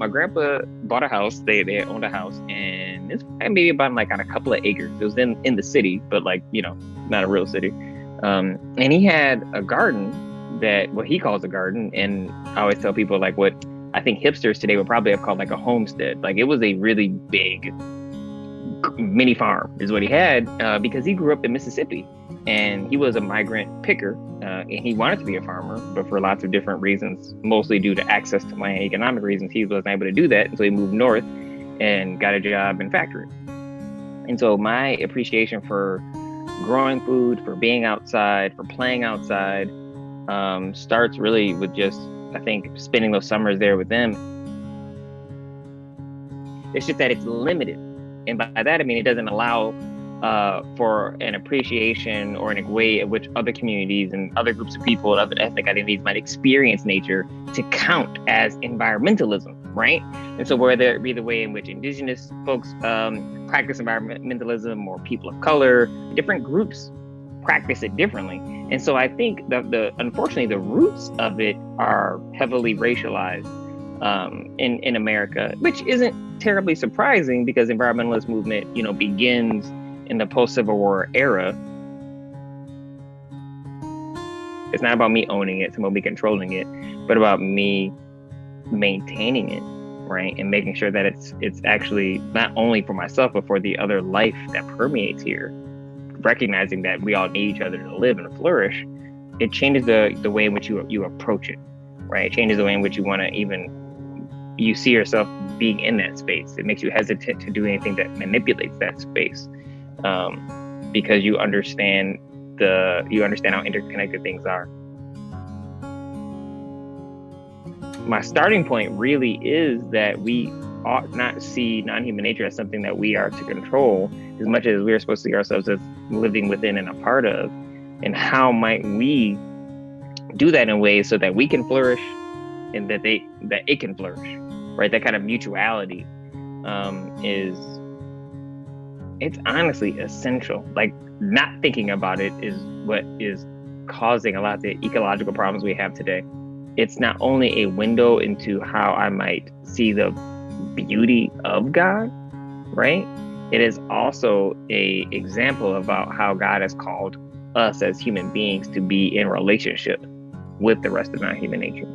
my grandpa bought a house. They owned a house, and it's maybe about like on a couple of acres. It was in the city, but like, not a real city. And he had a garden that what he calls a garden, and I always tell people like what I think hipsters today would probably have called like a homestead. Like it was a really big mini farm is what he had, because he grew up in Mississippi, and he was a migrant picker, and he wanted to be a farmer, but for lots of different reasons, mostly due to access to land, economic reasons, he wasn't able to do that. And so he moved north and got a job in factory. And so my appreciation for growing food, for being outside, for playing outside, starts really with just, I think, spending those summers there with them. It's just that it's limited. And by that, I mean, it doesn't allow for an appreciation or in a way in which other communities and other groups of people and other ethnic identities might experience nature to count as environmentalism, right? And so whether it be the way in which indigenous folks practice environmentalism, or people of color, different groups practice it differently. And so I think unfortunately, the roots of it are heavily racialized in America, which isn't terribly surprising because the environmentalist movement, begins in the post-Civil War era. It's not about me owning it, it's about me controlling it, but about me maintaining it, right? And making sure that it's actually not only for myself, but for the other life that permeates here. Recognizing that we all need each other to live and flourish, it changes the way in which you approach it, right? It changes the way in which you see yourself being in that space. It makes you hesitant to do anything that manipulates that space, because you understand how interconnected things are. My starting point really is that we ought not see non-human nature as something that we are to control as much as we are supposed to see ourselves as living within and a part of. And how might we do that in ways so that we can flourish and that it can flourish, right? That kind of mutuality it's honestly essential. Like, not thinking about it is what is causing a lot of the ecological problems we have today. It's not only a window into how I might see the beauty of God, right? It is also a example about how God has called us as human beings to be in relationship with the rest of non-human nature.